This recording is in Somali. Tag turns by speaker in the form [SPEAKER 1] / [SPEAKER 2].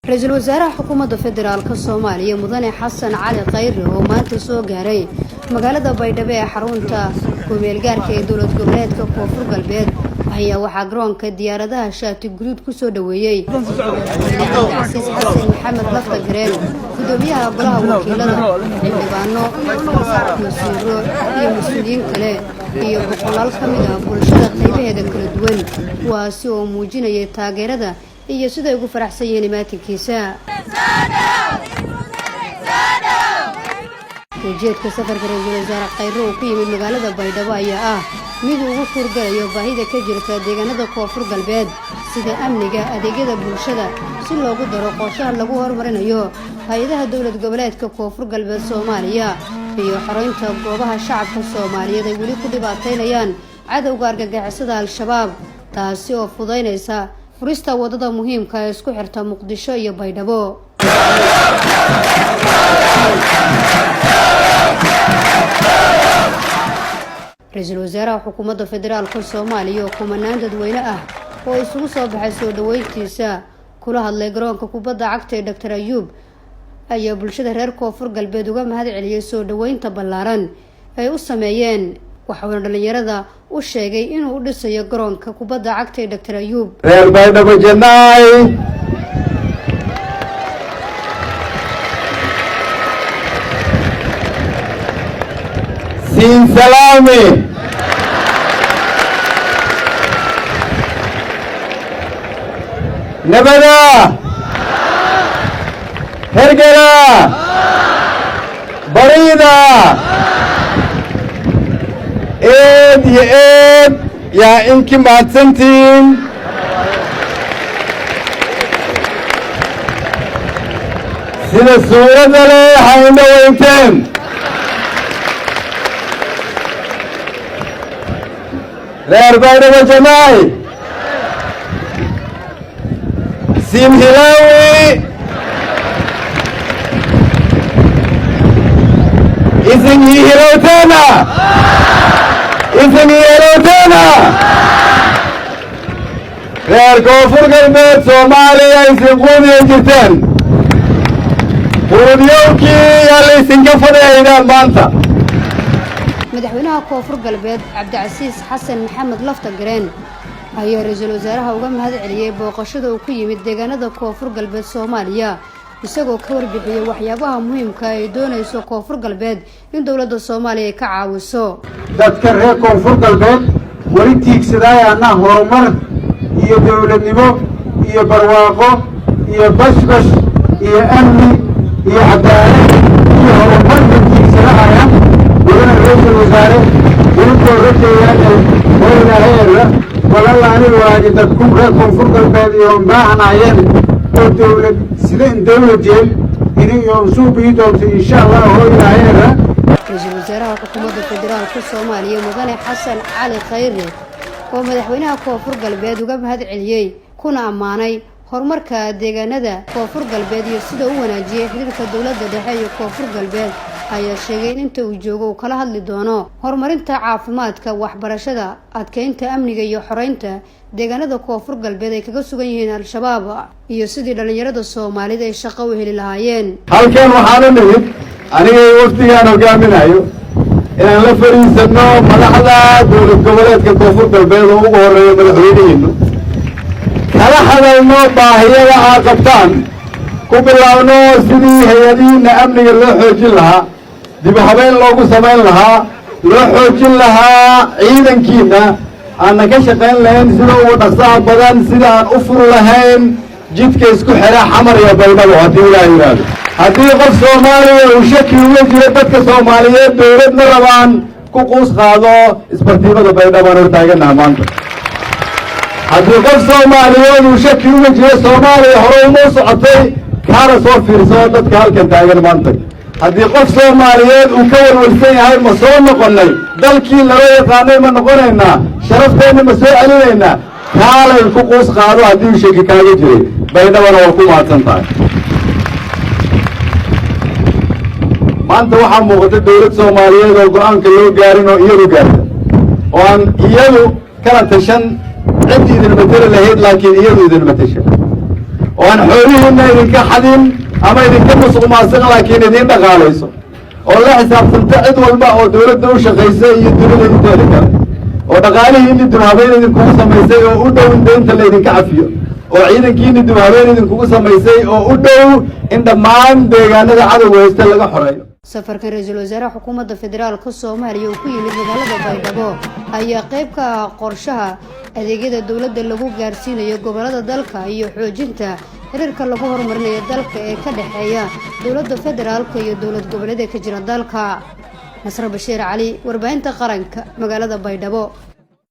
[SPEAKER 1] رئيسل وزراء حكومة فدرال كالصومالية مدن حسن علي خيري ومانتا سو غاري magaalada Baydhabo ee xarunta gobol gaarka ee dawlad goboleedka Koonfur Galbeed ayaa waxa garoonka diyaaradaha shaati guduud ku soo dhaweeyay Cabdicasiis Xasan Maxamed Lafta Gareen gudoomiyaha golaha wakiilada xildhibaano wasiiro iyo mas'uuliyiin kale iyo boqolaal ka mid ah bulshada qaybaheeda kala duwan kuwaasi oo muujinaya taageerada iyo sida ay ugu faraxsan yihiin imaatinkiisa ujeedka safarka ra'iisul wasaare Khayro oo ku yimid magaalada Baydhabo ayaa ah mid ugu furgalayo baahida ka jirta deegaanada Koonfur Galbeed sida amniga adeegyada bulshada si loogu daro qorshaha lagu horumarinayo hay'adaha dawlad goboleedka Koonfur Galbeed Soomaaliya iyo xoreynta goobaha shacabka Soomaaliyeed ay wali ku dhibaateynayaan cadawga argagixisada Al-Shabaab taasi oo fududeynaysa furista wadada muhiimka ah ee isku xirta Muqdisho iyo Baydhabo رئيسل وزراء حكومة فدرال كالصومالية وكمانان دادوينة oo isugu soo baxay soo dhaweyntiisa kula hadlay garoonka kubadda cagta ee Dr. Ayub ayaa bulshada reer Koonfur Galbeed uga mahad celiyay soo dhaweynta ballaaran ay u sameeyeen waxaana dhalinyarada u sheegay inuu u dhisayo garoonka kubadda cagta ee Dr. Ayub
[SPEAKER 2] reer Baydhabo Janaay Sin salami Nabada Hergera Barida ya inki mahadsantiin sida suurada leh hayna weynteen reer Baydhabo Janaay Sim Hilawi Isin Hilawtana reer Koonfur Galbeed Soomaaliya isin quudiya jirteen quudiyowkii yaa la isinka fadhiyaydaan maanta
[SPEAKER 1] madaxweynaha Koonfur Galbeed Cabdicasiis Xasan Maxamed Lafta Gareen ayaa ra'iisul wasaaraha uga mahad celiyay booqashada uu ku yimid deegaanada Koonfur Galbeed Soomaaliya isagoo ka warbixiyay waxyaabaha muhiimka ah ee doonayso Koonfur Galbeed in dawladda Soomaaliya ka caawiso
[SPEAKER 2] dadka reer Koonfur Galbeed wali tiigsadayana horumar iyo dawladnimo iyo barwaaqo iyo bashbash iyo amni iyo cadaalad iyo horumar tiigsadaya wadana ra'iisul wasaare inuu rajayaan hooyada walaalaani waaji dadku reer Koonfur Galbeed iyo baahanayeen oo dawlad sida dawladeen inay suubiyo doonto insha Allah hooyada
[SPEAKER 1] رئيسل وزراء حكومة فدرال كالصومالية مدن حسن علي خيري ومدحوينها كوفر قلبيد وقام هاد عليي كنا أماني هرمركا ديغانادا كوفر قلبيد يسيدا وناجيه حديدك الدولة دحي كوفر قلبيد هيا الشيغين انت وجوغو وكلا هادلي دونو هرمرينتا عافمادكا وحبرشدا ادكينتا امنيغا iyo xoreynta deegaanada Koonfur Galbeed ay kaga sugan yihiin Al-Shabaab iyo sidii dhalinyarada Soomaaliyeed ay shaqo u heli lahaayeen
[SPEAKER 2] halkan waxaan u nimid aniga waqtigaan hogaaminayo inaan la fariisano madaxda dawlad goboleedka Koonfur Galbeed oo ugu horeeya madaxweynaheenu kala hadalno baahiyada ay qabtaan ku bilaawno sidii hay'adaha amniga loo xoojin lahaa dib u habeyn loogu sameyn lahaa loo xoojin lahaa ciidankiina aan ka shaqeyn lahayn sida ugu dhaqsaha badan sida aan u fur lahayn jidka isku xira xamar iyo Baydhabo hadii Ilaahay yiraahdo haddii qof Soomaaliya uu shaki uga jiro dadka Soomaaliyeed dawladna rabaan ku quus qaado isbartiimada Baydhabo oo taaganaha maanta haddii qof Soomaaliyeed uu shaki uga jiro Soomaaliya hore u socotay kaana soo fiirso dadka halkan taagan maanta haddii qof Soomaaliyeed uu ka warwarsan yahay ma soo noqonay dalkii la yaqaanay ma noqonaynaa sharafteena ma soo celinaynaa kaalay ku quus qaado haddii shaki kaaga jiray Baydhabo waa ku maadsan tahay maanta waxaa muuqata dawlad Soomaaliyeed oo go'aanka loo gaarin oo iyadu gaartay oo aan iyadu kala tashan cid idin matala lahayd laakiin iyadu idin matashay وأن حوليهن إذن كحدين أما إذن كمسق ماسق لكن إذن دقاليسو والله حساب سنتعد والماء ودولة دوشة غيسي يدولة إنتالك ودقاليه إني دمهبين إذن كوسا ميسي وأدو إن دينتا إذن كعفيو وعيدن كيني دمهبين إذن كوسا ميسي وأدو إن دمان ديغانا عدو ويستلق حريو
[SPEAKER 1] safarkan ra-iisul wasaaraha xukuumadda federaalka Soomaaliya uu ku yimid magaalada Baydhabo ayaa qayb ka ah qorshaha adeegyada dawladda lagu gaarsiinayo gobolada dalka iyo xoojinta xiriirka lagu horumarinayo dalka ee ka dhaxeeya dawladda federaalka iyo dawlad goboleedyada ka jira dalka. Nasr Bashiir Cali, warbaahinta qaranka, magaalada Baydhabo.